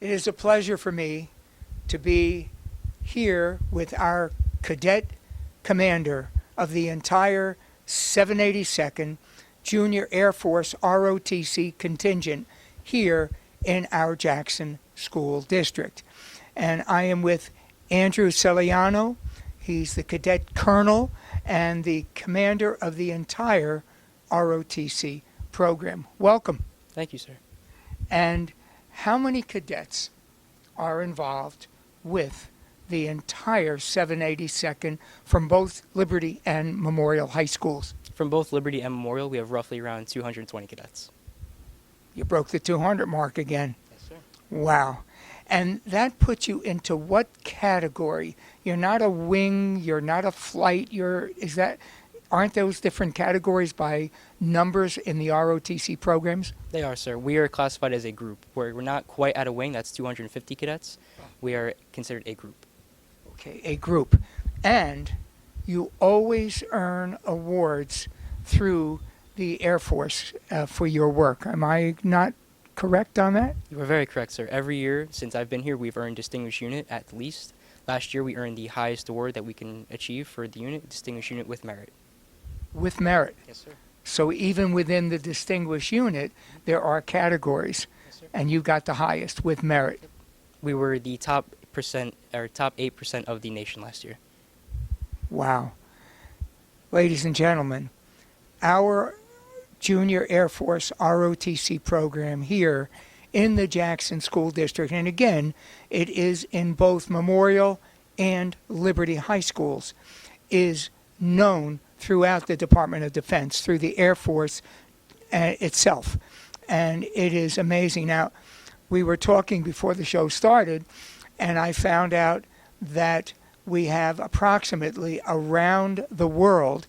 It is a pleasure for me to be here with our cadet commander of the entire 782nd Junior Air Force ROTC contingent here in our Jackson School District. And I am with Andrew Celiano. He's the cadet colonel and the commander of the entire ROTC program. Welcome. Thank you, sir. And how many cadets are involved with the entire 782nd from both Liberty and Memorial High Schools? From both Liberty and Memorial, we have roughly around 220 cadets. You broke the 200 mark again. Yes, sir. Wow. And that puts you into what category? You're not a wing, you're not a flight, aren't those different categories by numbers in the ROTC programs? They are, sir. We are classified as a group. We're not quite at a wing. That's 250 cadets. We are considered a group. Okay, a group. And you always earn awards through the Air Force for your work. Am I not correct on that? You are very correct, sir. Every year since I've been here, we've earned Distinguished Unit at least. Last year, we earned the highest award that we can achieve for the unit, Distinguished Unit with Merit. With merit. Yes, sir. So even within the distinguished unit, there are categories, Yes, sir. and you got the highest with merit. We were the top 8% of the nation last year. Wow. Ladies and gentlemen, our Junior Air Force ROTC program here in the Jackson School District, and again, it is in both Memorial and Liberty High Schools, is known throughout the Department of Defense, through the Air Force itself. And it is amazing. Now, we were talking before the show started, and I found out that we have approximately around the world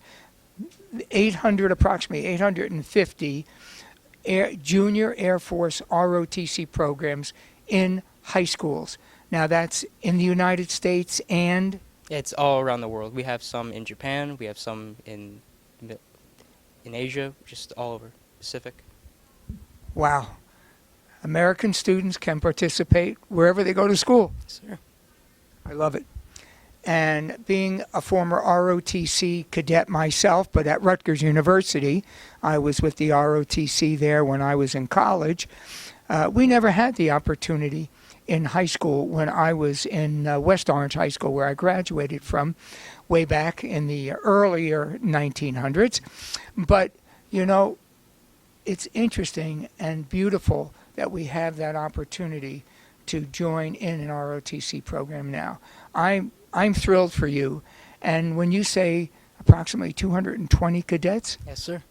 approximately 850 Junior Air Force ROTC programs in high schools. Now, that's in the United States and... It's all around the world. We have some in Japan. We have some in Asia, just all over Pacific. Wow. American students can participate wherever they go to school. Yes, sir. I love it. And being a former ROTC cadet myself, but at Rutgers University, I was with the ROTC there when I was in college. We never had the opportunity in high school when I was in West Orange High School, where I graduated from way back in the earlier 1900s. But, you know, it's interesting and beautiful that we have that opportunity to join in an ROTC program now. I'm thrilled for you. And when you say approximately 220 cadets? Yes, sir.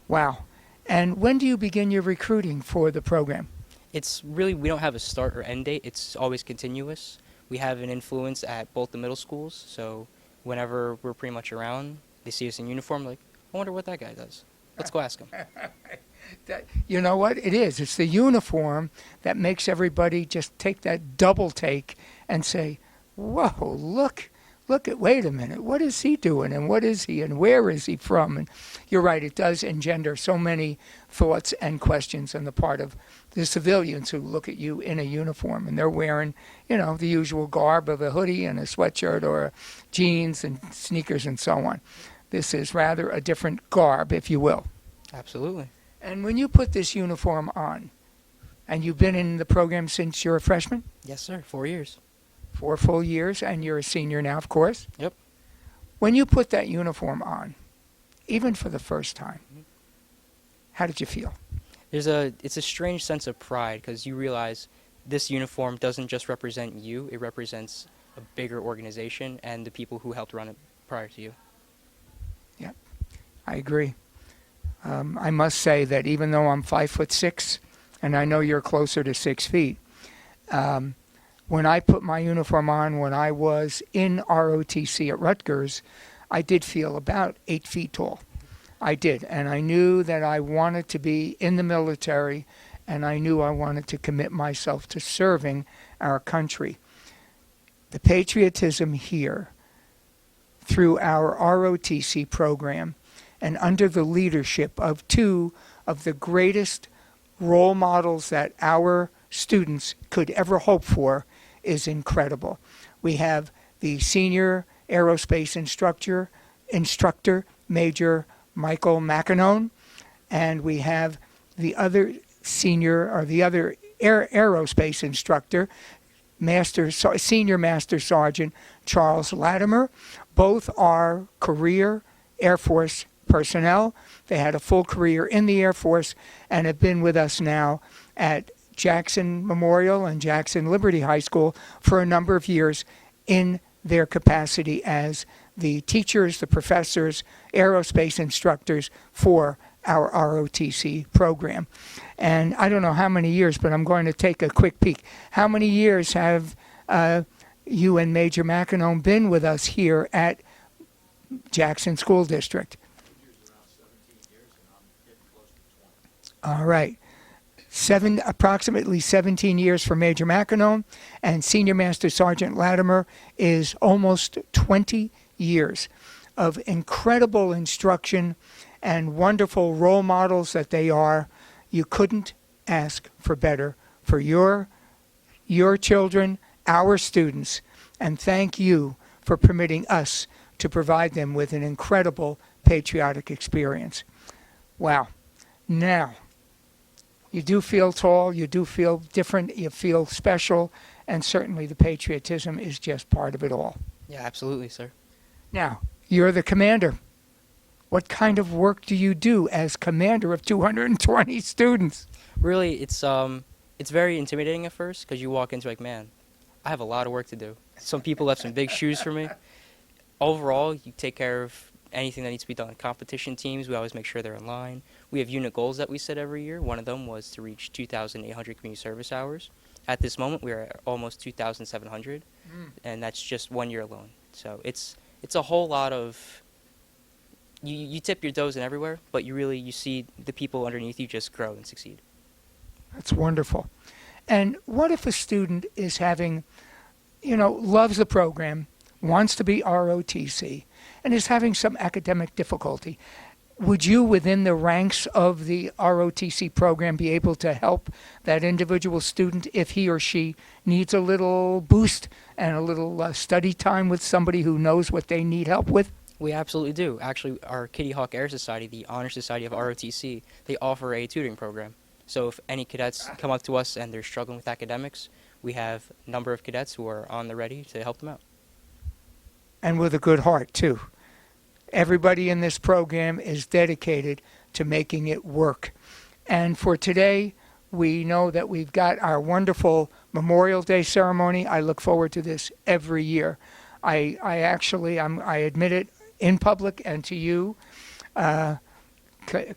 Wow. And when do you begin your recruiting for the program? It's really, we don't have a start or end date. It's always continuous. We have an influence at both the middle schools, so whenever we're pretty much around, they see us in uniform, like, I wonder what that guy does. Let's go ask him. You know what? It is. It's the uniform that makes everybody just take that double take and say, whoa, look at, wait a minute, what is he doing, and what is he, and where is he from? And you're right, it does engender so many thoughts and questions on the part of the civilians who look at you in a uniform, and they're wearing, you know, the usual garb of a hoodie and a sweatshirt or jeans and sneakers and so on. This is rather a different garb, if you will. Absolutely. And when you put this uniform on, and you've been in the program since you're a freshman? Yes, sir. 4 years. 4 full years, and you're a senior now, of course. Yep. When you put that uniform on, even for the first time, how did you feel? It's a strange sense of pride because you realize this uniform doesn't just represent you, it represents a bigger organization and the people who helped run it prior to you. Yeah, I agree. I must say that even though I'm 5'6", and I know you're closer to 6 feet, when I put my uniform on when I was in ROTC at Rutgers, I did feel about 8 feet tall. I did, and I knew that I wanted to be in the military, and I knew I wanted to commit myself to serving our country. The patriotism here through our ROTC program and under the leadership of two of the greatest role models that our students could ever hope for is incredible. We have the senior aerospace instructor, Major Michael McEnone, and we have the other aerospace instructor, Senior Master Sergeant Charles Latimer. Both are career Air Force personnel. They had a full career in the Air Force and have been with us now at Jackson Memorial and Jackson Liberty High School for a number of years in their capacity as the teachers, the professors, aerospace instructors for our ROTC program. And I don't know how many years, but I'm going to take a quick peek. How many years have you and Major McEnone been with us here at Jackson School District? All right. Approximately 17 years for Major McEnone, and Senior Master Sergeant Latimer is almost 20 years of incredible instruction and wonderful role models that they are. You couldn't ask for better for your children, our students, and thank you for permitting us to provide them with an incredible patriotic experience. Wow. Now, you do feel tall, you do feel different, you feel special, and certainly the patriotism is just part of it all. Yeah, absolutely, sir. Now, you're the commander. What kind of work do you do as commander of 220 students? Really, it's very intimidating at first because you walk into like, man, I have a lot of work to do. Some people left some big shoes for me. Overall, you take care of anything that needs to be done. Competition teams, we always make sure they're in line. We have unit goals that we set every year. One of them was to reach 2,800 community service hours. At this moment, we are at almost 2,700, and that's just 1 year alone. So it's a whole lot of, you tip your toes in everywhere, but you see the people underneath you just grow and succeed. That's wonderful. And what if a student is having, loves the program, wants to be ROTC, and is having some academic difficulty? Would you, within the ranks of the ROTC program, be able to help that individual student if he or she needs a little boost and a little study time with somebody who knows what they need help with? We absolutely do. Actually, our Kitty Hawk Air Society, the Honor Society of ROTC, they offer a tutoring program. So if any cadets come up to us and they're struggling with academics, we have a number of cadets who are on the ready to help them out. And with a good heart, too. Everybody in this program is dedicated to making it work. And for today, we know that we've got our wonderful Memorial Day ceremony. I look forward to this every year. I admit it in public and to you,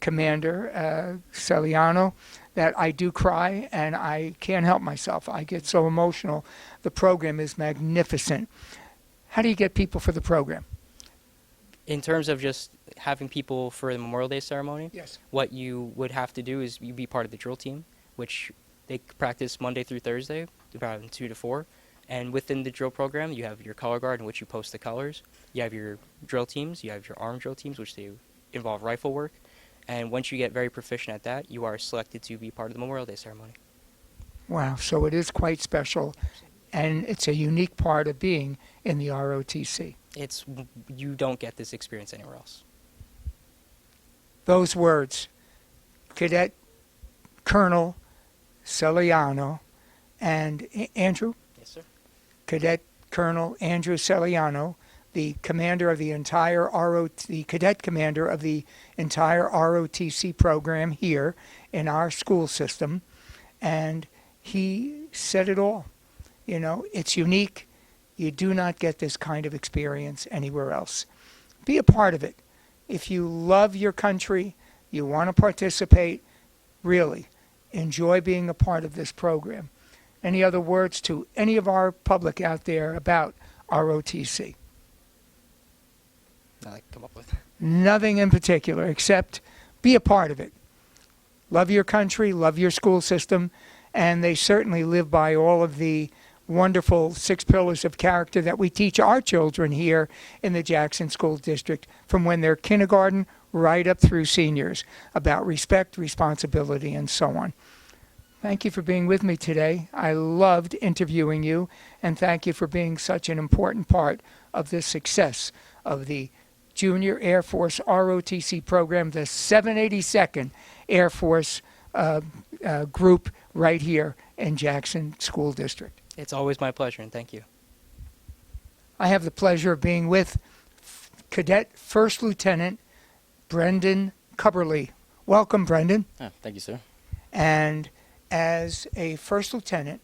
Commander Celiano, that I do cry and I can't help myself. I get so emotional. The program is magnificent. How do you get people for the program? In terms of just having people for the Memorial Day ceremony, Yes. what you would have to do is you be part of the drill team, which they practice Monday through Thursday, about 2 to 4. And within the drill program, you have your color guard in which you post the colors. You have your drill teams. You have your armed drill teams, which they involve rifle work. And once you get very proficient at that, you are selected to be part of the Memorial Day ceremony. Wow, so it is quite special, and it's a unique part of being in the ROTC. You don't get this experience anywhere else. Those words, Cadet Colonel Celiano and Andrew? Yes, sir. Cadet Colonel Andrew Celiano, the commander of the entire the cadet commander of the entire ROTC program here in our school system, and he said it all. It's unique. You do not get this kind of experience anywhere else. Be a part of it. If you love your country, you want to participate, really enjoy being a part of this program. Any other words to any of our public out there about ROTC? That I can come up with. Nothing in particular, except be a part of it. Love your country, love your school system, and they certainly live by all of the wonderful 6 pillars of character that we teach our children here in the Jackson School District from when they're kindergarten right up through seniors, about respect, responsibility, and so on. Thank you for being with me today. I loved interviewing you, and thank you for being such an important part of the success of the Junior Air Force ROTC program, the 782nd Air Force group right here in Jackson School District. It's always my pleasure, and thank you. I have the pleasure of being with Cadet First Lieutenant Brendan Cubberly. Welcome, Brendan. Thank you, sir. And as a First Lieutenant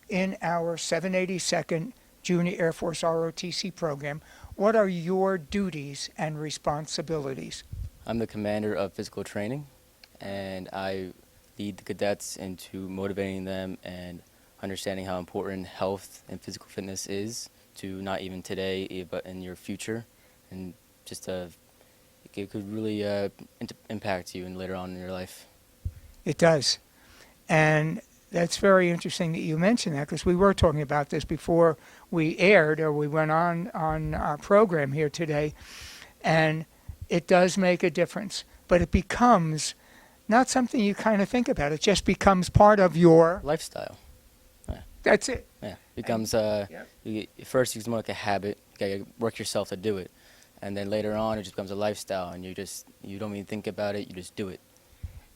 in our 782nd Junior Air Force ROTC program, what are your duties and responsibilities? I'm the commander of physical training, and I lead the cadets into motivating them and understanding how important health and physical fitness is to not even today, but in your future, and just it could really impact you and later on in your life. It does. And that's very interesting that you mentioned that, because we were talking about this before we aired, or we went on our program here today, and it does make a difference. But it becomes not something you kind of think about. It just becomes part of your Lifestyle. That's it. Yeah, becomes first it's more like a habit. You gotta work yourself to do it, and then later on it just becomes a lifestyle, and you don't even think about it. You just do it.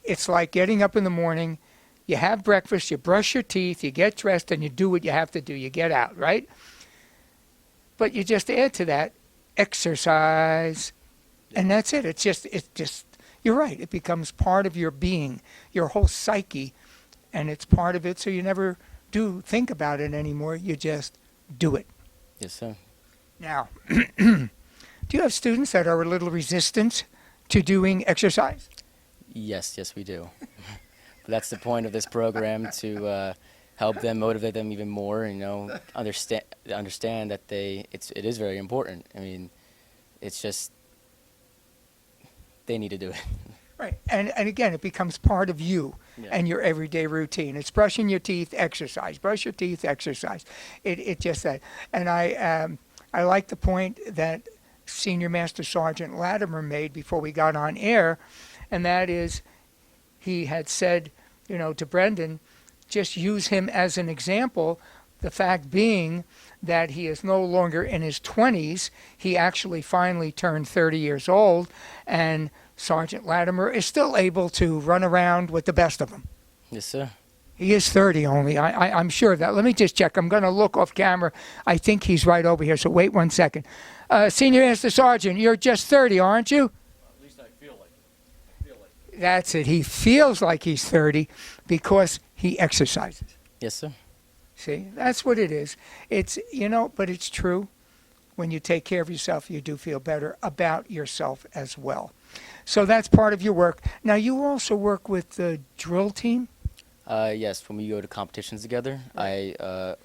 It's like getting up in the morning, you have breakfast, you brush your teeth, you get dressed, and you do what you have to do. You get out, right? But you just add to that exercise, and that's it. It's just you're right. It becomes part of your being, your whole psyche, and it's part of it, so you never do think about it anymore. You just do it. Yes, sir. Now, do you have students that are a little resistant to doing exercise? Yes, we do. But that's the point of this program, to help them, motivate them even more, and understand that it is very important. I mean, it's just they need to do it. Right, and again, it becomes part of you and your everyday routine. It's brushing your teeth, exercise. Brush your teeth, exercise. It just that. And I like the point that Senior Master Sergeant Latimer made before we got on air, and that is, he had said, to Brendan, just use him as an example. The fact being that he is no longer in his 20s. He actually finally turned 30 years old, and Sergeant Latimer is still able to run around with the best of them. Yes, sir. He is 30 only. I'm sure of that. Let me just check. I'm going to look off camera. I think he's right over here, so wait 1 second. Senior Master Sergeant, you're just 30, aren't you? At least I feel like it. That's it. He feels like he's 30 because he exercises. Yes, sir. See, that's what it is. It's, but it's true. When you take care of yourself, you do feel better about yourself as well. So that's part of your work. Now, you also work with the drill team? Yes, when we go to competitions together, I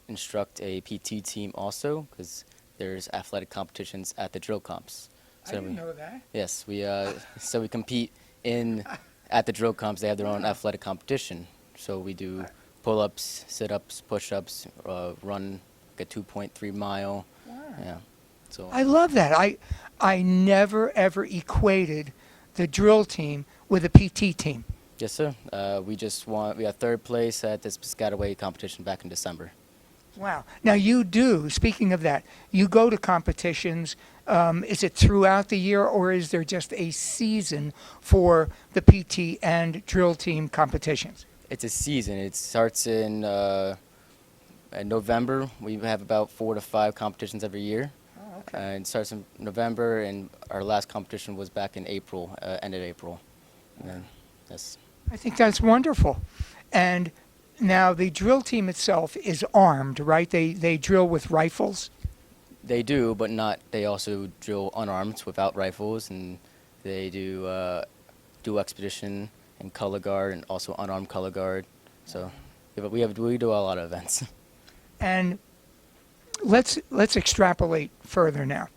instruct a PT team also, because there's athletic competitions at the drill comps. I didn't know that. Yes, so we compete at the drill comps. They have their own athletic competition. So we do pull-ups, sit-ups, push-ups, run like a 2.3 mile. Wow. Yeah. So I love that. I never, ever equated the drill team with a PT team. yes, sir. We got third place at this Piscataway competition back in December. Wow. Now, you do, speaking of that, you go to competitions. Is it throughout the year, or is there just a season for the PT and drill team competitions? It's a season. It starts in November. We have about 4 to 5 competitions every year. Oh, okay. And it starts in November, and our last competition was back in April, end of April. And then, yes. I think that's wonderful. And now the drill team itself is armed, right? They drill with rifles? They do, but not. They also drill unarmed without rifles, and they do dual expedition and color guard, and also unarmed color guard. So, yeah, but we do a lot of events. And let's extrapolate further now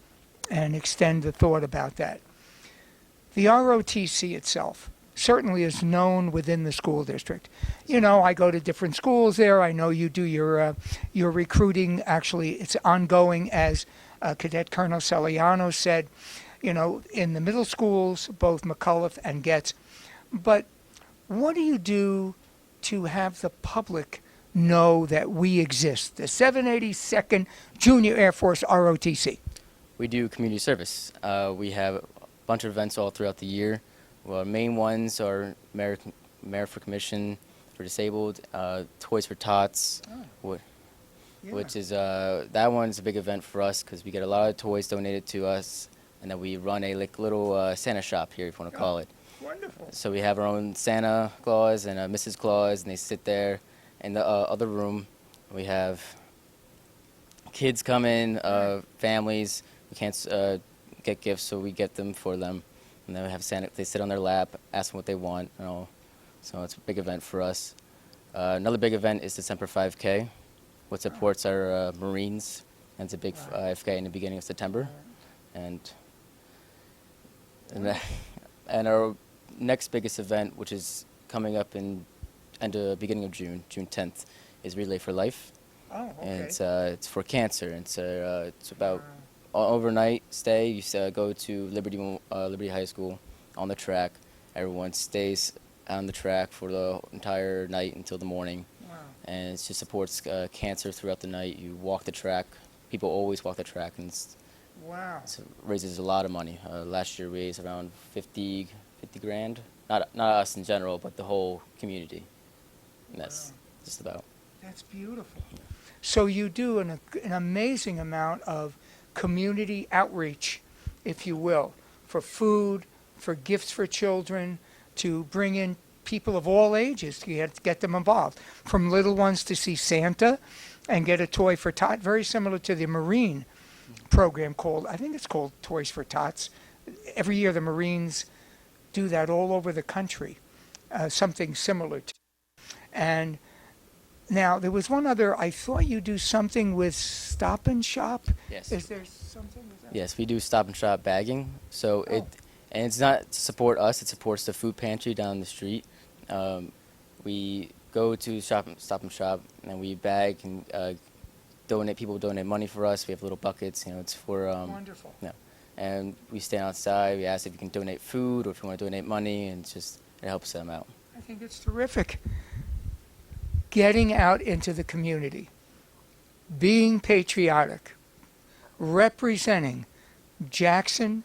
and extend the thought about that. The ROTC itself certainly is known within the school district. I go to different schools there. I know you do your recruiting. Actually, it's ongoing, as Cadet Colonel Celiano said, in the middle schools, both McCullough and Getz. But what do you do to have the public know that we exist, the 782nd Junior Air Force ROTC? We do community service. We have a bunch of events all throughout the year. Well, our main ones are Merit for Commission for Disabled, Toys for Tots, which is that one's a big event for us because we get a lot of toys donated to us, and then we run a little Santa shop here, if you want to call it. Wonderful. So we have our own Santa Claus and a Mrs. Claus, and they sit there in the other room. We have kids come in, families. We can't get gifts, so we get them for them. And then we have Santa. They sit on their lap, ask them what they want, and all. So it's a big event for us. Another big event is the Semper 5K, which supports our Marines, and it's a big 5K in the beginning of September. And our next biggest event, which is coming up in beginning of June 10th, is Relay for Life. Oh, okay. And it's for cancer. It's about overnight stay. You go to Liberty High School on the track. Everyone stays on the track for the entire night until the morning. Wow. And it just supports cancer throughout the night. You walk the track. People always walk the track, and Wow. it raises a lot of money. Last year we raised around 50 grand. Not us in general, but the whole community. And that's just about. That's beautiful. So you do an amazing amount of community outreach, if you will, for food, for gifts for children, to bring in people of all ages to get them involved, from little ones to see Santa and get a toy for Tot, very similar to the Marine program I think it's called Toys for Tots. Every year the Marines do that all over the country, something similar to. And now there was one other, I thought you do something with Stop and Shop. Yes. Is there something with that? Yes, we do Stop and Shop bagging. So and it's not to support us; it supports the food pantry down the street. We go to Stop and Shop, and we bag and donate. People donate money for us. We have little buckets. It's for Wonderful. yeah. And we stand outside. We ask if you can donate food or if you want to donate money, and it helps them out. I think it's terrific. Getting out into the community, being patriotic, representing Jackson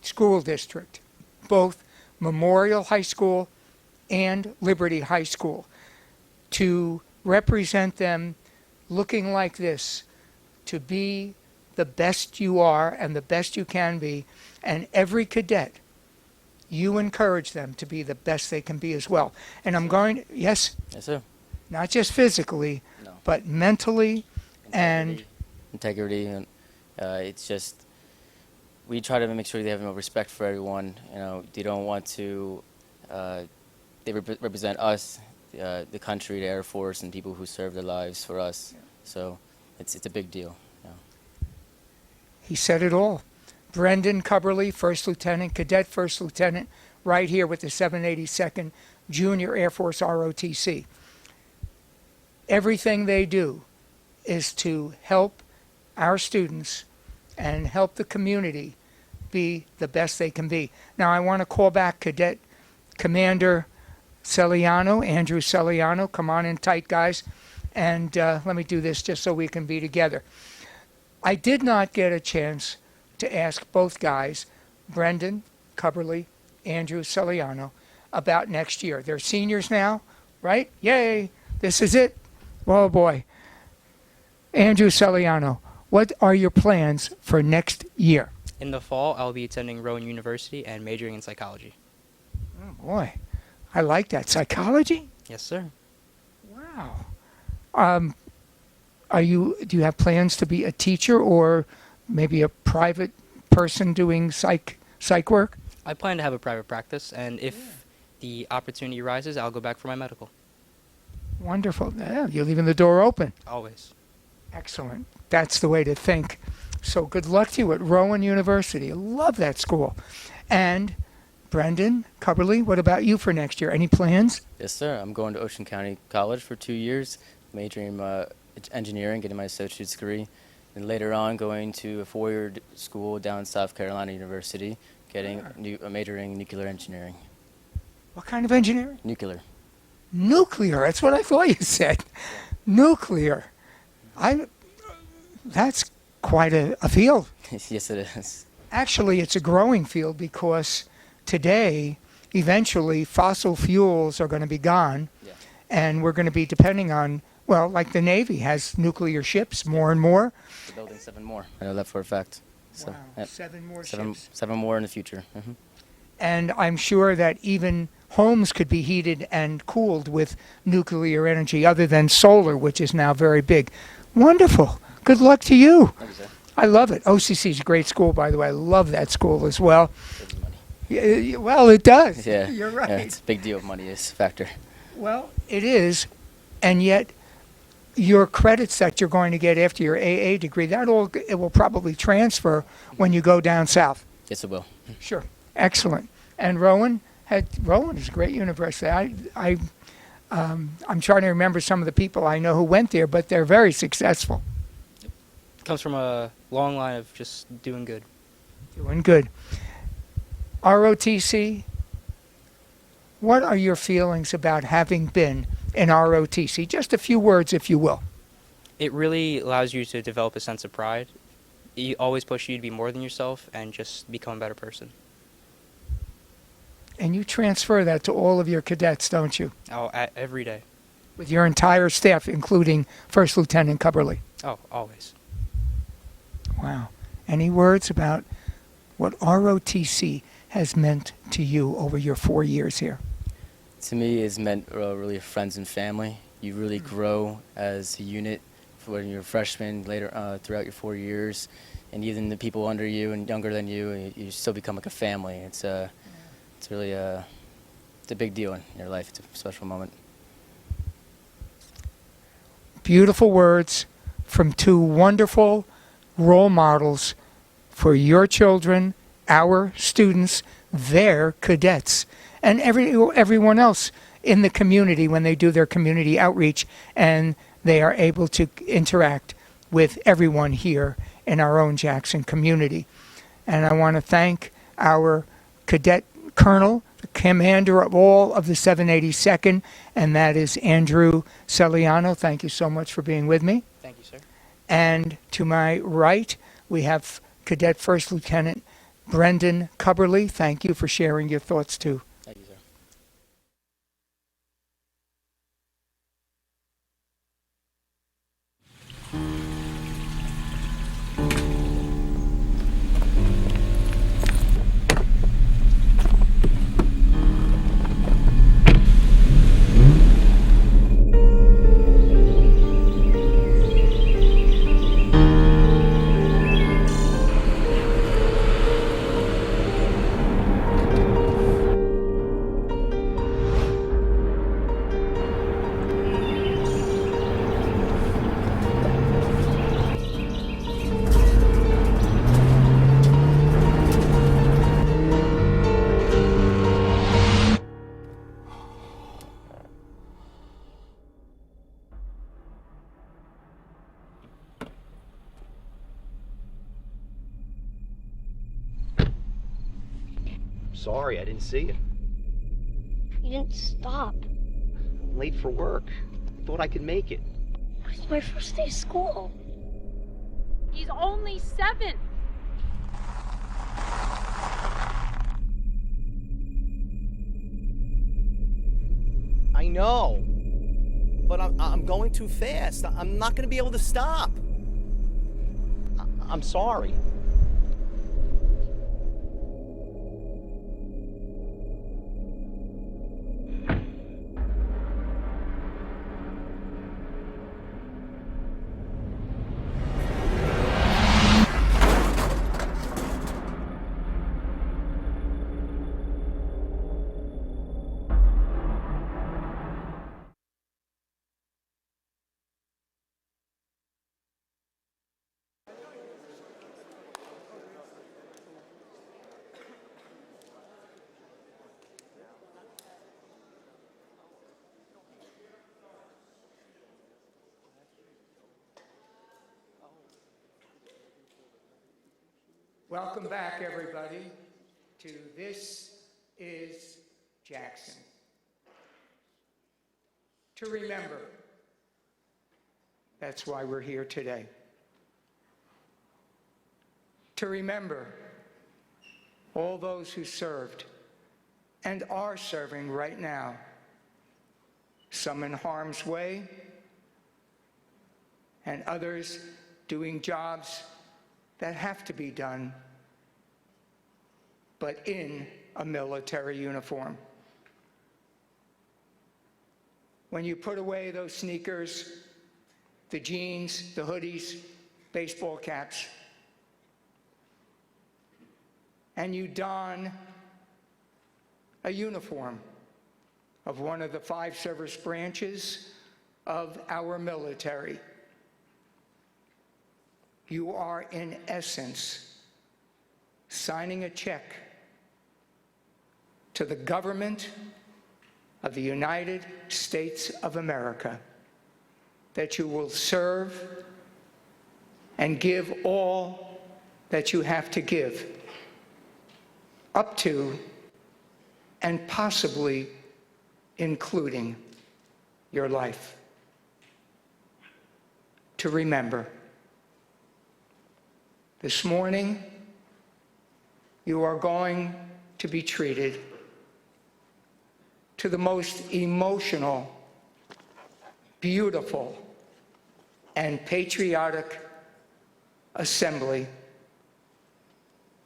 School District, both Memorial High School and Liberty High School, to represent them looking like this, to be the best you are and the best you can be, and every cadet, you encourage them to be the best they can be as well. And I'm going, yes, Sir. not just physically, No. but mentally and integrity, and it's just we try to make sure they have respect for everyone. They don't want to. They represent us, the country, the Air Force, and people who serve their lives for us. Yeah. So it's a big deal. he said it all. Brendan Cubberly, First Lieutenant, Cadet First Lieutenant, right here with the 782nd Junior Air Force ROTC. Everything they do is to help our students and help the community be the best they can be. Now I want to call back Cadet Commander Celiano, Andrew Celiano. Come on in tight, guys. And let me do this just so we can be together. I did not get a chance to ask both guys, Brendan Cubberly, Andrew Celiano, about next year. They're seniors now, right? Yay, this is it. Oh boy. Andrew Celiano, what are your plans for next year? In the fall, I'll be attending Rowan University and majoring in psychology. Oh boy, I like that. Psychology? Yes, sir. Wow. Do you have plans to be a teacher or maybe a private person doing psych work? I plan to have a private practice, and if the opportunity arises, I'll go back for my medical. Wonderful. Yeah, you're leaving the door open. Always. Excellent. That's the way to think. So good luck to you at Rowan University. I love that school. And Brendan Cubberly, what about you for next year? Any plans? Yes, sir. I'm going to Ocean County College for 2 years, majoring in engineering, getting my associate's degree. And later on, going to a 4-year school down South Carolina University, getting majoring in nuclear engineering. What kind of engineering? Nuclear. Nuclear. That's what I thought you said. Nuclear. That's quite a field. Yes, it is. Actually, it's a growing field because today, eventually, fossil fuels are going to be gone, Yeah. and we're going to be depending on, well, like the Navy has nuclear ships more and more. They're building 7 more. I know that for a fact. So, Wow, yep. 7 more Seven, ships. 7 more in the future. Hmm. And I'm sure that even homes could be heated and cooled with nuclear energy other than solar, which is now very big. Wonderful. Good luck to you. Thank you, sir. I love it. OCC is a great school, by the way. I love that school as well. Saves money. Well, it does. Yeah. You're right. Yeah, it's a big deal. Money is a factor. Well, it is, and yet your credits that you're going to get after your AA degree, it will probably transfer when you go down south. Yes, it will. Sure. Excellent. And Rowan is a great university. I'm trying to remember some of the people I know who went there, but they're very successful. Comes from a long line of just doing good. Doing good. ROTC, what are your feelings about having been in ROTC? Just a few words, if you will. It really allows you to develop a sense of pride. It always pushes you to be more than yourself and just become a better person. And you transfer that to all of your cadets, don't you? Every day. With your entire staff, including First Lieutenant Cubberley. Oh, always. Wow. Any words about what ROTC has meant to you over your 4 years here? To me, it's meant really friends and family. You really grow as a unit when you're a freshman, later throughout your 4 years, and even the people under you and younger than you, you still become like a family. It's really it's a big deal in your life. It's a special moment. Beautiful words from 2 wonderful role models for your children, our students, their cadets, and everyone else in the community when they do their community outreach and they are able to interact with everyone here in our own Jackson community. And I want to thank our cadet colonel, the commander of all of the 782nd, and that is Andrew Celiano. Thank you so much for being with me. Thank you, sir. And to my right, we have Cadet First Lieutenant Brendan Cubberley. Thank you for sharing your thoughts too. Thank you, sir. Sorry, I didn't see you. You didn't stop. I'm late for work. Thought I could make it. It was my first day of school. He's only 7. I know. But I'm going too fast. I'm not going to be able to stop. I'm sorry. Welcome back, everybody, to This is Jackson. to remember. That's why we're here today. To remember all those who served and are serving right now, some in harm's way and others doing jobs that have to be done, but in a military uniform. When you put away those sneakers, the jeans, the hoodies, baseball caps, and you don a uniform of one of the 5 service branches of our military, you are in essence signing a check to the government of the United States of America that you will serve and give all that you have to give, up to and possibly including your life. To remember, this morning you are going to be treated to the most emotional, beautiful, and patriotic assembly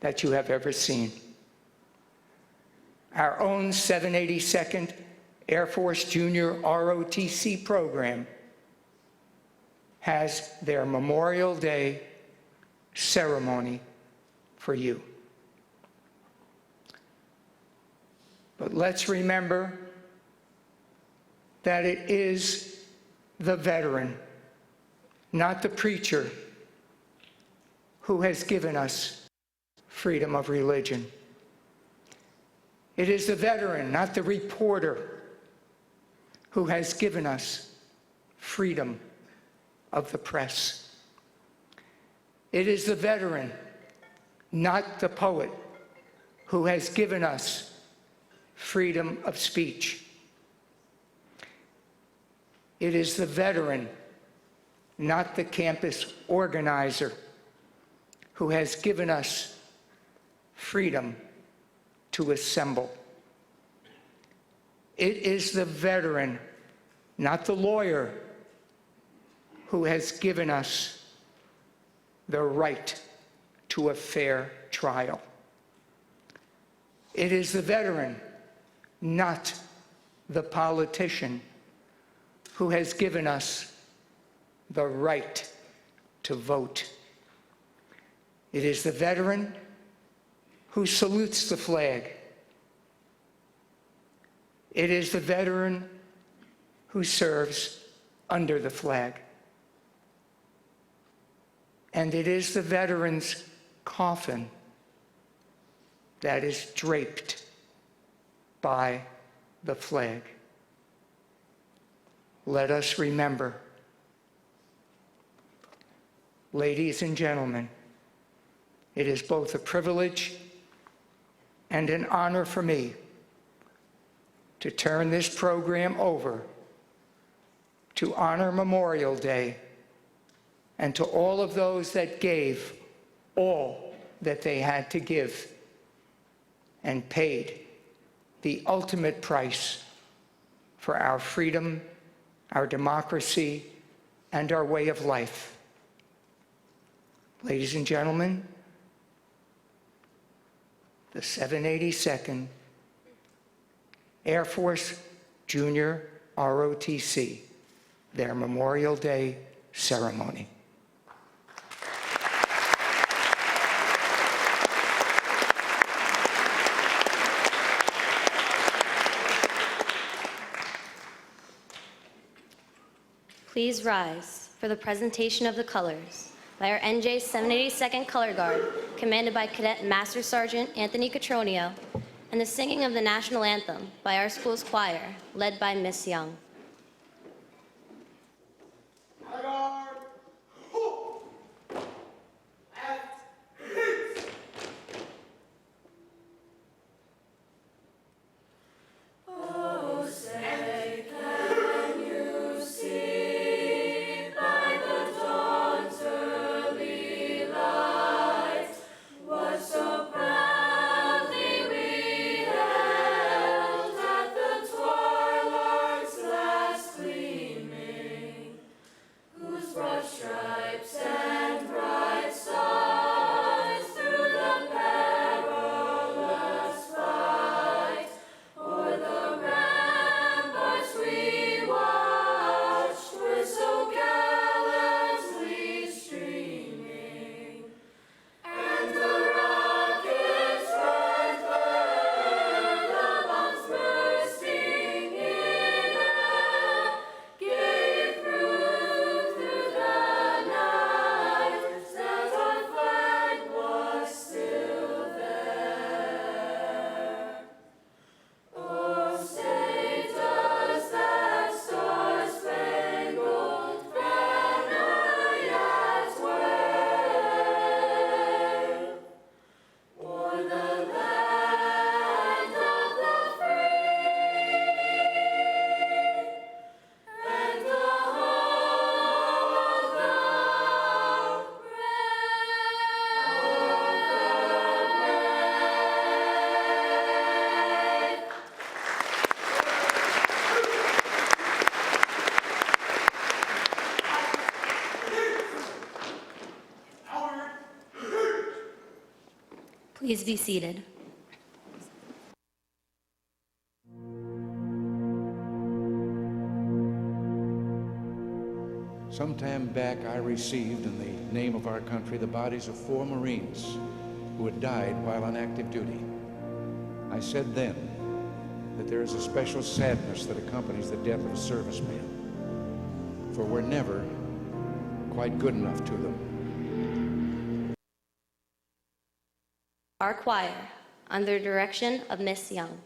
that you have ever seen. Our own 782nd Air Force Junior ROTC program has their Memorial Day ceremony for you. But let's remember that it is the veteran, not the preacher, who has given us freedom of religion. It is the veteran, not the reporter, who has given us freedom of the press. It is the veteran, not the poet, who has given us freedom of speech. It is the veteran, not the campus organizer, who has given us freedom to assemble. It is the veteran, not the lawyer, who has given us the right to a fair trial. It is the veteran, not the politician, who has given us the right to vote. It is the veteran who salutes the flag. It is the veteran who serves under the flag. And it is the veteran's coffin that is draped by the flag. Let us remember. Ladies and gentlemen, it is both a privilege and an honor for me to turn this program over to honor Memorial Day and to all of those that gave all that they had to give and paid the ultimate price for our freedom, our democracy, and our way of life. Ladies and gentlemen, the 782nd Air Force Junior ROTC, their Memorial Day ceremony. Please rise for the presentation of the colors by our NJ 782nd Color Guard, commanded by Cadet Master Sergeant Anthony Catronio, and the singing of the national anthem by our school's choir, led by Miss Young. Oh, say, can you Please be seated. Some time back, I received, in the name of our country, the bodies of 4 Marines who had died while on active duty. I said then that there is a special sadness that accompanies the death of a serviceman, for we're never quite good enough to them. Our choir, under the direction of Miss Young.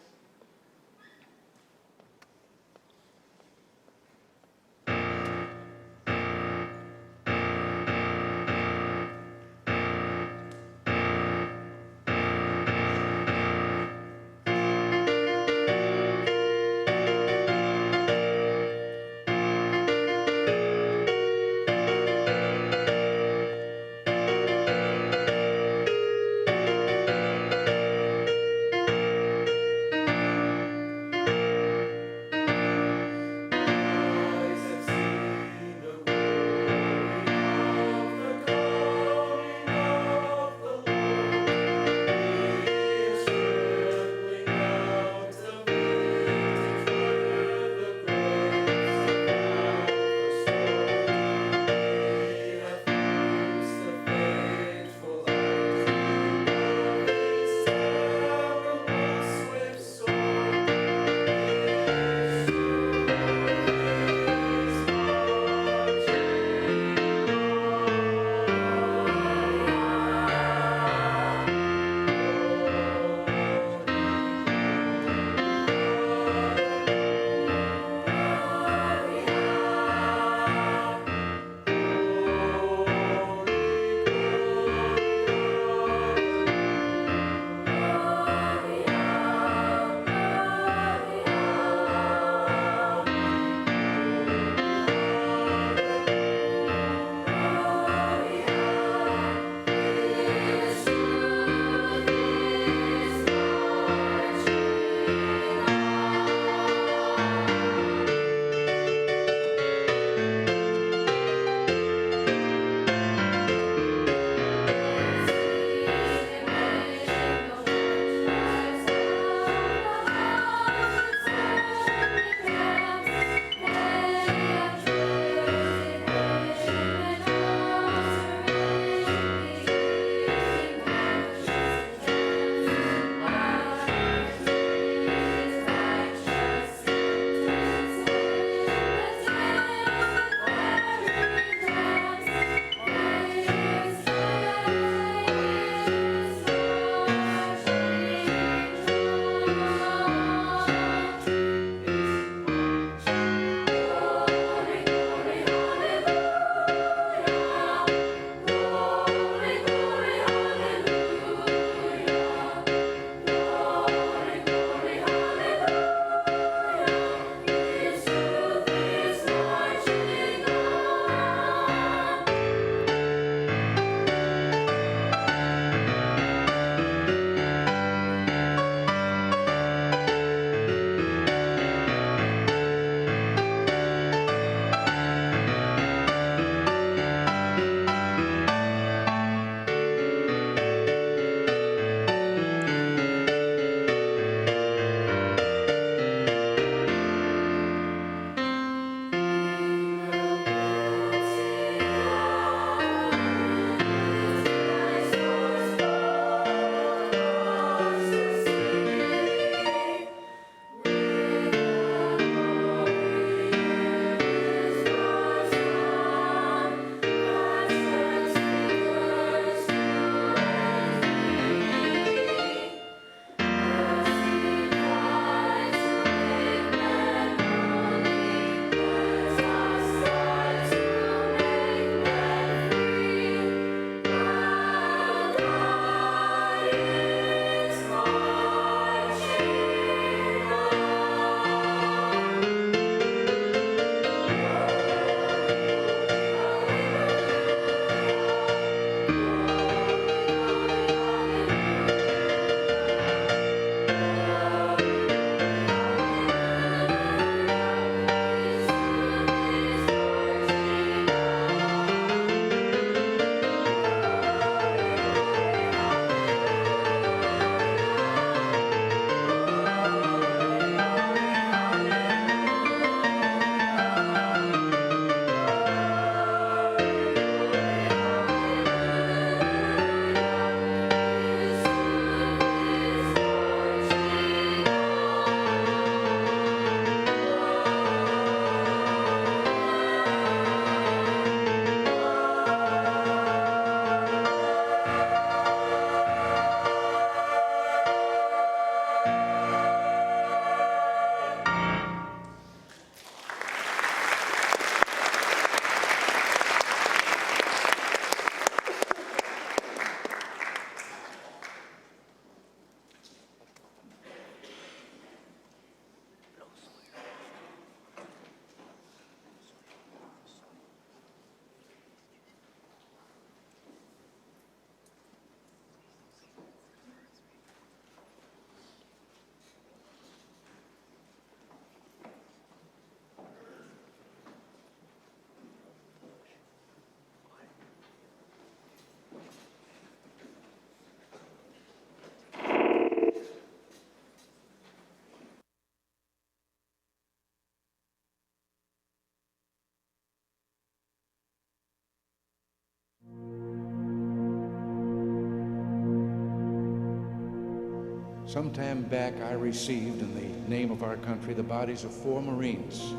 Some time back, I received in the name of our country the bodies of 4 Marines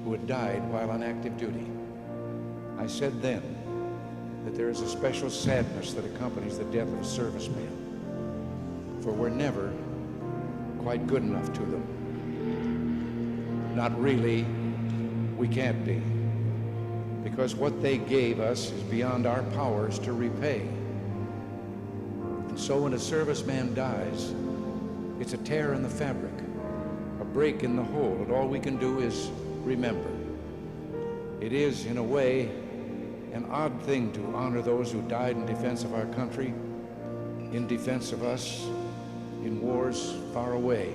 who had died while on active duty. I said then that there is a special sadness that accompanies the death of a serviceman, for we're never quite good enough to them. Not really, we can't be, because what they gave us is beyond our powers to repay. And so when a serviceman dies, it's a tear in the fabric, a break in the whole, and all we can do is remember. It is, in a way, an odd thing to honor those who died in defense of our country, in defense of us, in wars far away.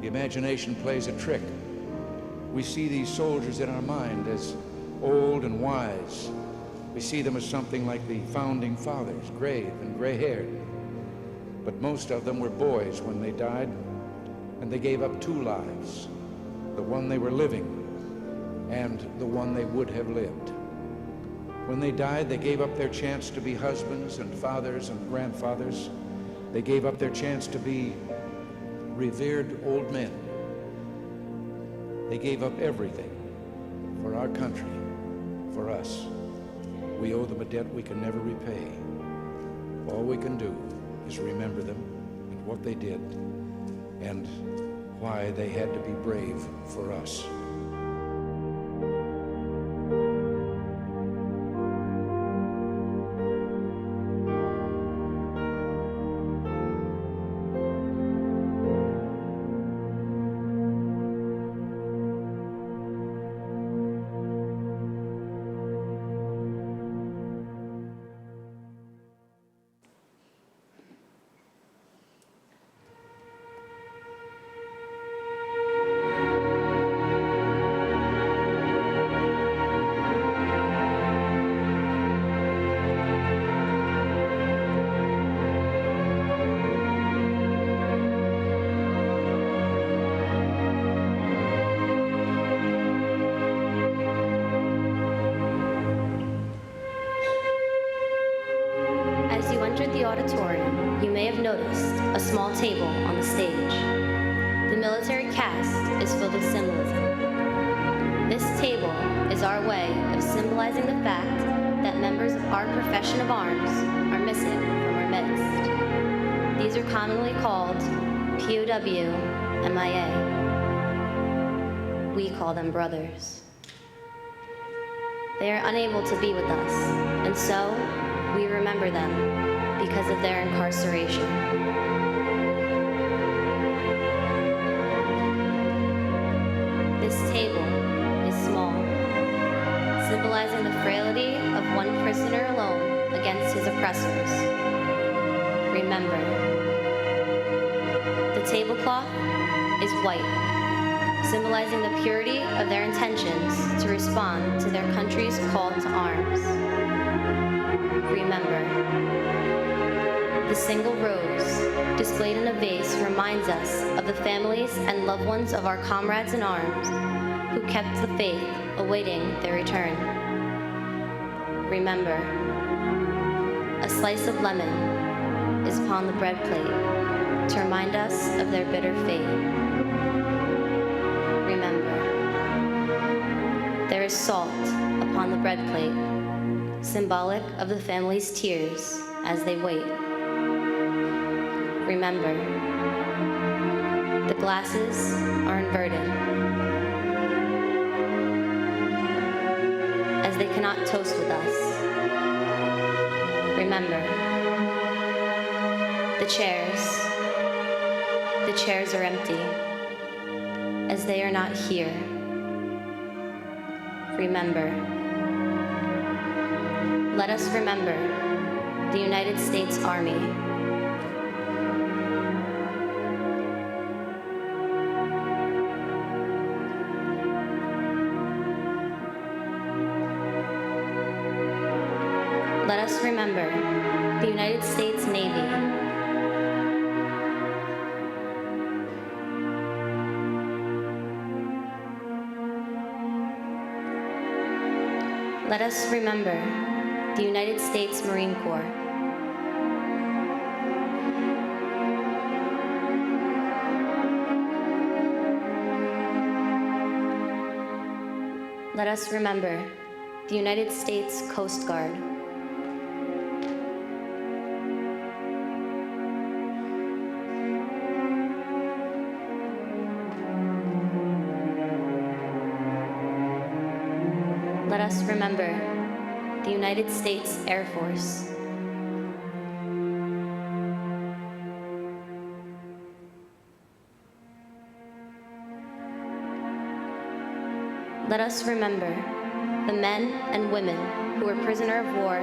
The imagination plays a trick. We see these soldiers in our mind as old and wise. We see them as something like the founding fathers, grave and gray-haired. But most of them were boys when they died, and they gave up 2 lives, the one they were living and the one they would have lived. When they died, they gave up their chance to be husbands and fathers and grandfathers. They gave up their chance to be revered old men. They gave up everything for our country, for us. We owe them a debt we can never repay. All we can do is remember them and what they did and why they had to be brave for us. The auditorium, you may have noticed a small table on the stage. The military cast is filled with symbolism. This table is our way of symbolizing the fact that members of our profession of arms are missing from our midst. These are commonly called POW, MIA. We call them brothers. They are unable to be with us, and so we remember them because of their incarceration. This table is small, symbolizing the frailty of one prisoner alone against his oppressors. Remember, the tablecloth is white, symbolizing the purity of their intentions to respond to their country's call to arms. Remember, the single rose displayed in a vase reminds us of the families and loved ones of our comrades in arms who kept the faith awaiting their return. Remember, a slice of lemon is upon the bread plate to remind us of their bitter fate. Remember, there is salt upon the bread plate, symbolic of the family's tears as they wait. Remember, the glasses are inverted, as they cannot toast with us. Remember, the chairs are empty, as they are not here. Remember, let us remember the United States Army. Let us remember the United States Navy. Let us remember the United States Marine Corps. Let us remember the United States Coast Guard. Let us remember the United States Air Force. Let us remember the men and women who were prisoner of war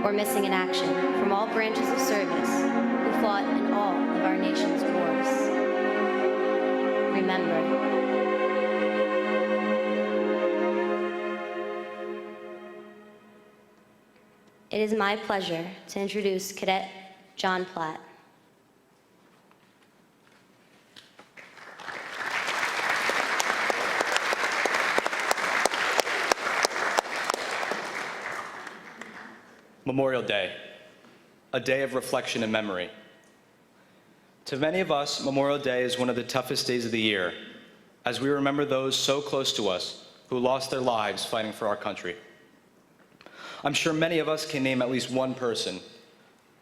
or missing in action from all branches of service who fought in all of our nation's wars. Remember. It is my pleasure to introduce Cadet John Platt. Memorial Day, a day of reflection and memory. To many of us, Memorial Day is one of the toughest days of the year, as we remember those so close to us who lost their lives fighting for our country. I'm sure many of us can name at least one person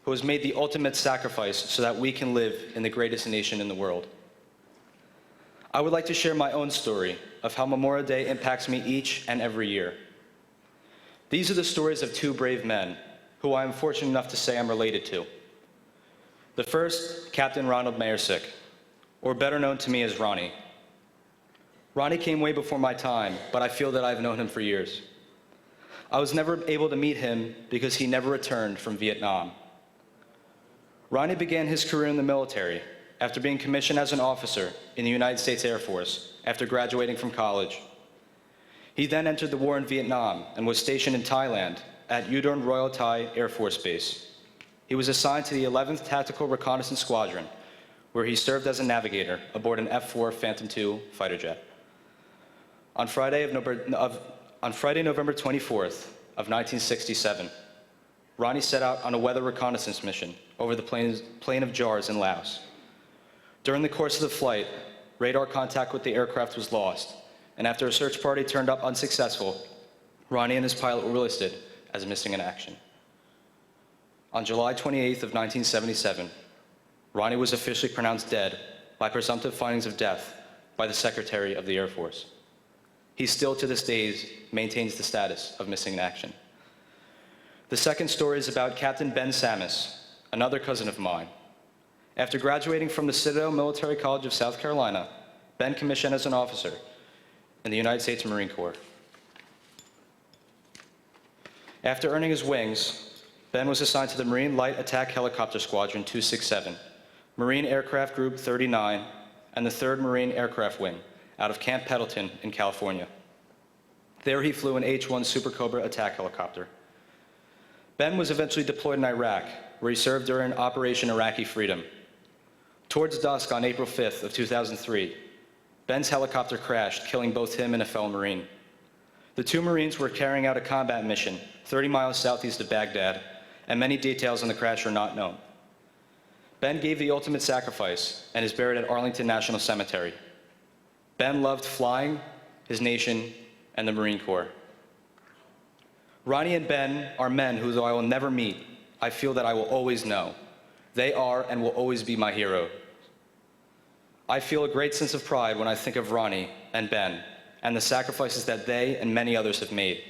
who has made the ultimate sacrifice so that we can live in the greatest nation in the world. I would like to share my own story of how Memorial Day impacts me each and every year. These are the stories of two brave men who I am fortunate enough to say I'm related to. The first, Captain Ronald Mayersick, or better known to me as Ronnie. Ronnie came way before my time, but I feel that I've known him for years. I was never able to meet him because he never returned from Vietnam. Ronnie began his career in the military after being commissioned as an officer in the United States Air Force after graduating from college. He then entered the war in Vietnam and was stationed in Thailand at Udon Royal Thai Air Force Base. He was assigned to the 11th Tactical Reconnaissance Squadron, where he served as a navigator aboard an F-4 Phantom II fighter jet. On Friday, November 24th of 1967, Ronnie set out on a weather reconnaissance mission over the plain of Jars in Laos. During the course of the flight, radar contact with the aircraft was lost, and after a search party turned up unsuccessful, Ronnie and his pilot were listed as missing in action. On July 28th of 1977, Ronnie was officially pronounced dead by presumptive findings of death by the Secretary of the Air Force. He still to this day maintains the status of missing in action. The second story is about Captain Ben Samus, another cousin of mine. After graduating from the Citadel Military College of South Carolina, Ben commissioned as an officer in the United States Marine Corps. After earning his wings, Ben was assigned to the Marine Light Attack Helicopter Squadron 267, Marine Aircraft Group 39, and the 3rd Marine Aircraft Wing out of Camp Pendleton in California. There he flew an H-1 Super Cobra attack helicopter. Ben was eventually deployed in Iraq, where he served during Operation Iraqi Freedom. Towards dusk on April 5th of 2003, Ben's helicopter crashed, killing both him and a fellow Marine. The two Marines were carrying out a combat mission 30 miles southeast of Baghdad, and many details on the crash are not known. Ben gave the ultimate sacrifice and is buried at Arlington National Cemetery. Ben loved flying, his nation, and the Marine Corps. Ronnie and Ben are men who, though I will never meet, I feel that I will always know. They are and will always be my hero. I feel a great sense of pride when I think of Ronnie and Ben and the sacrifices that they and many others have made.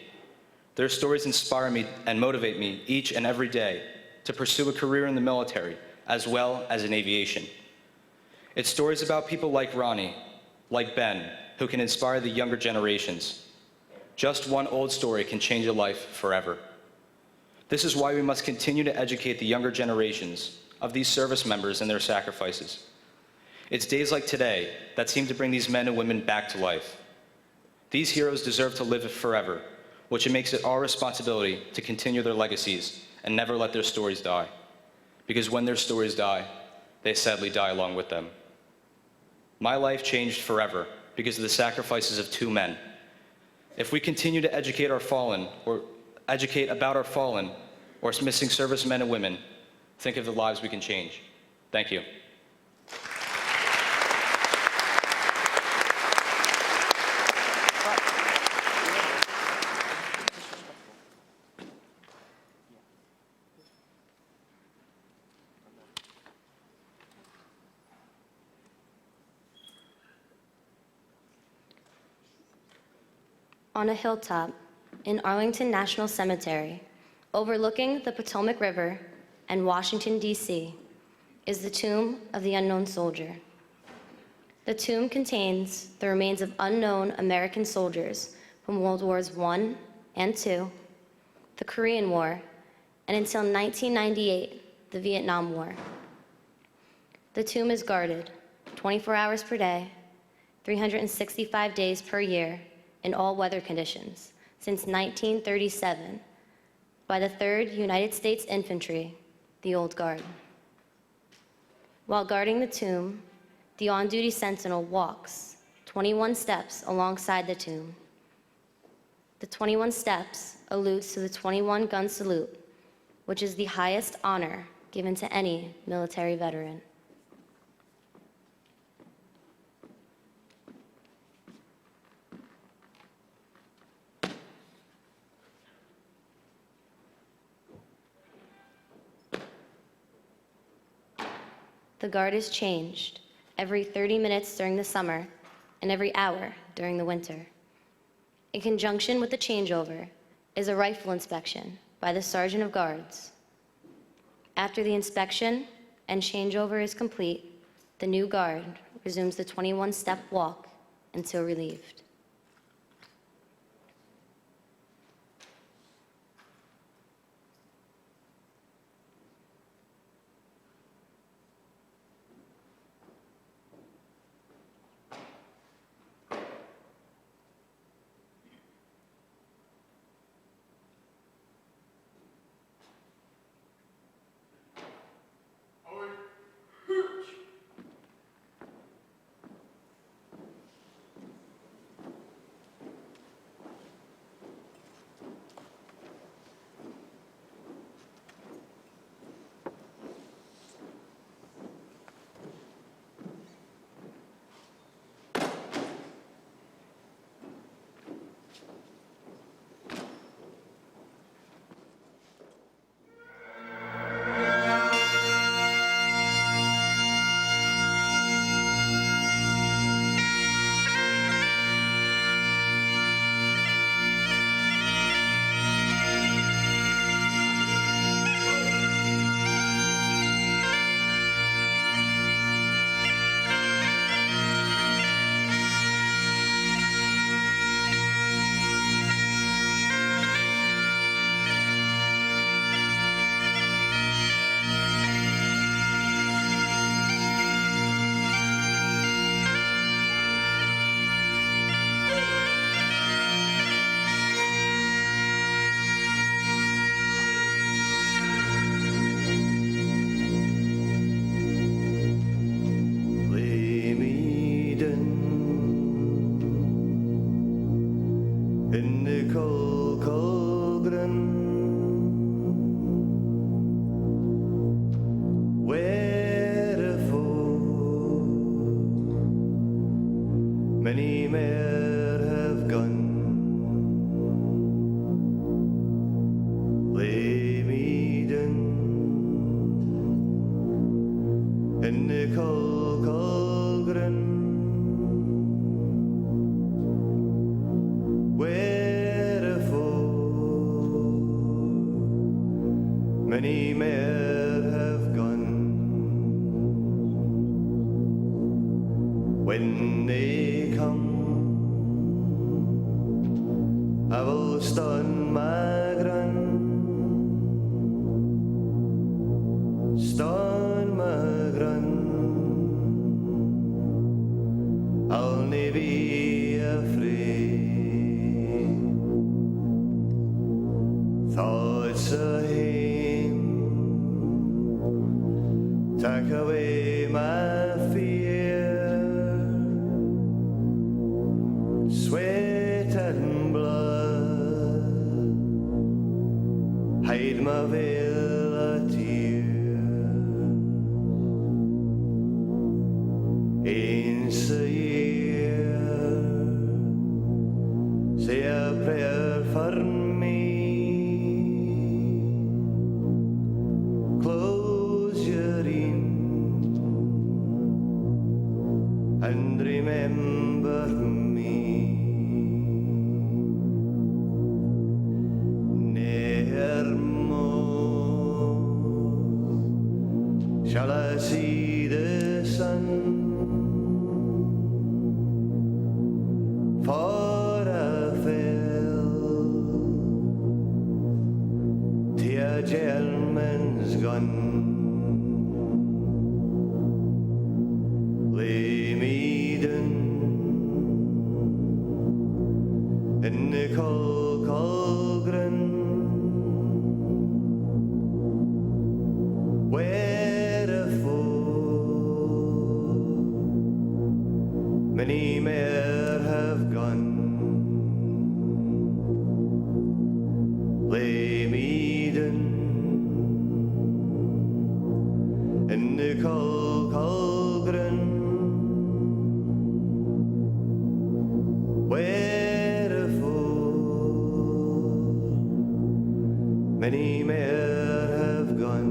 Their stories inspire me and motivate me each and every day to pursue a career in the military as well as in aviation. It's stories about people like Ronnie, like Ben, who can inspire the younger generations. Just one old story can change a life forever. This is why we must continue to educate the younger generations of these service members and their sacrifices. It's days like today that seem to bring these men and women back to life. These heroes deserve to live forever, which makes it our responsibility to continue their legacies and never let their stories die. Because when their stories die, they sadly die along with them. My life changed forever because of the sacrifices of two men. If we continue to educate about our fallen or missing servicemen and women, think of the lives we can change. Thank you. on a hilltop in Arlington National Cemetery, overlooking the Potomac River and Washington, D.C., is the tomb of the unknown soldier. The tomb contains the remains of unknown American soldiers from World Wars I and II, the Korean War, and until 1998, the Vietnam War. The tomb is guarded 24 hours per day, 365 days per year, in all weather conditions, since 1937, by the 3rd United States Infantry, the Old Guard. While guarding the tomb, the on-duty sentinel walks 21 steps alongside the tomb. The 21 steps alludes to the 21-gun salute, which is the highest honor given to any military veteran. The guard is changed every 30 minutes during the summer and every hour during the winter. In conjunction with the changeover is a rifle inspection by the Sergeant of Guards. After the inspection and changeover is complete, the new guard resumes the 21-step walk until relieved. Many mere have gone. Lay me down in the cold, cold ground. Wherefore many mere have gone. When they come, I will stand my ground, stand my ground. I'll never be afraid. Thoughts of him take away my fear. Sweat and blood hide my veil of tears. Once a year, say a prayer for me. Close your eyes and remember me. for a fail till gentleman's gone. Lay me down in the cold, cold ground, where the foe many more have gone. Lay me down in the cold, cold ground, where the foe many more have gone.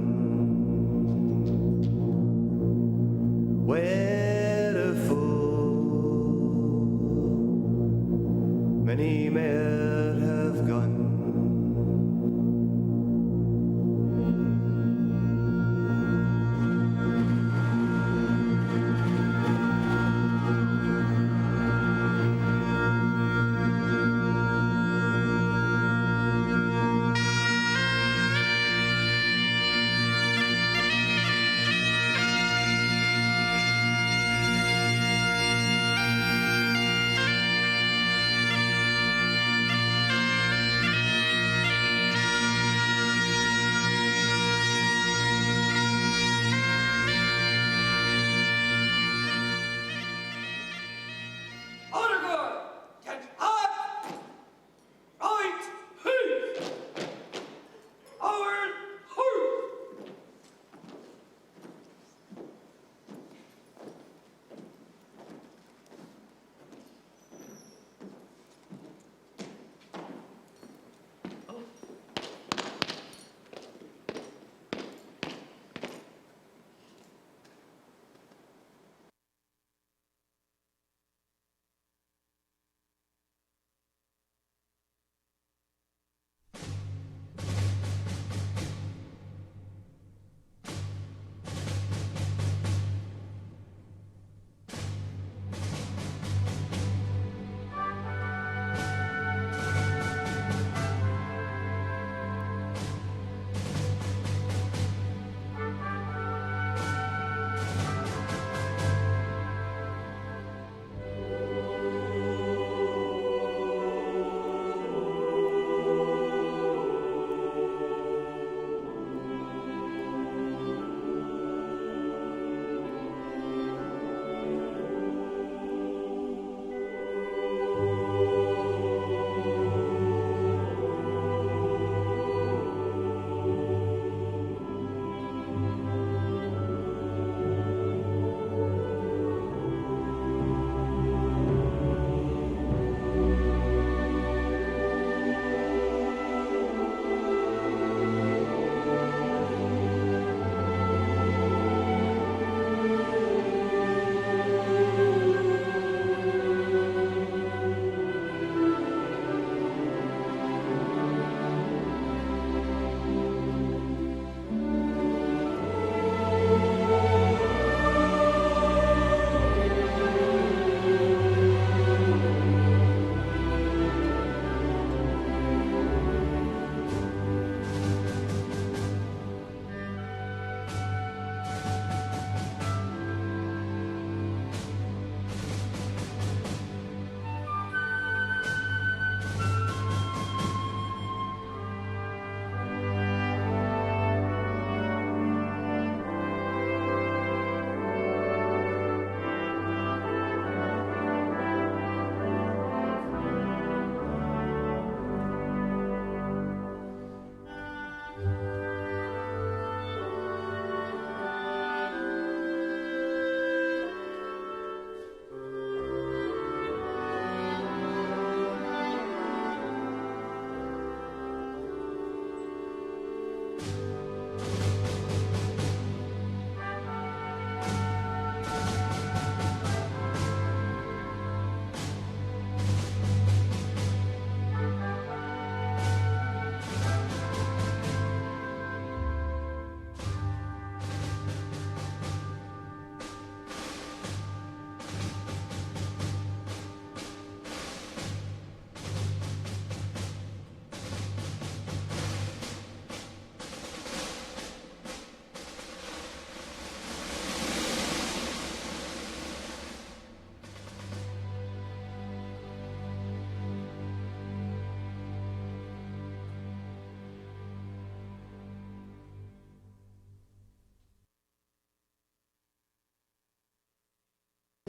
Where the foe many more have gone.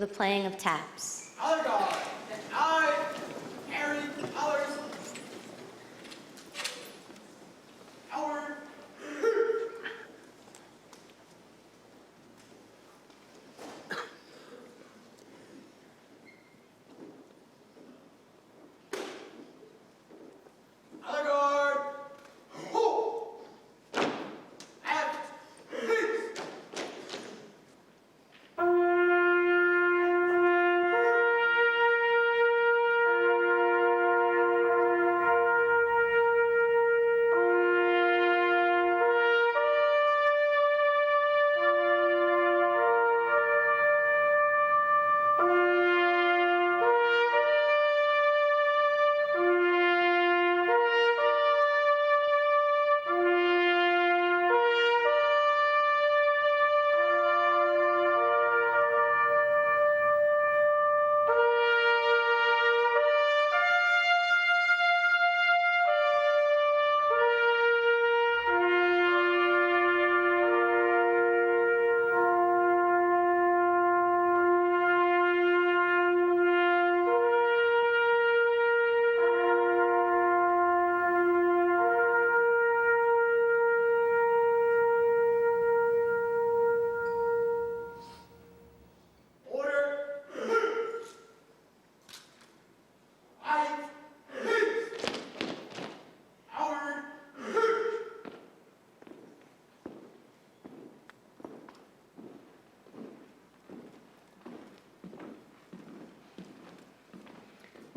the playing of taps. Color guard, I carry colors. Howard. Color guard. Have.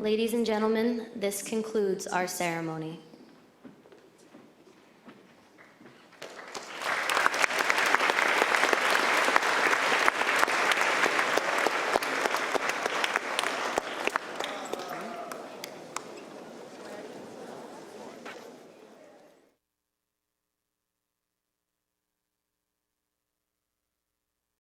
Ladies and gentlemen, this concludes our ceremony.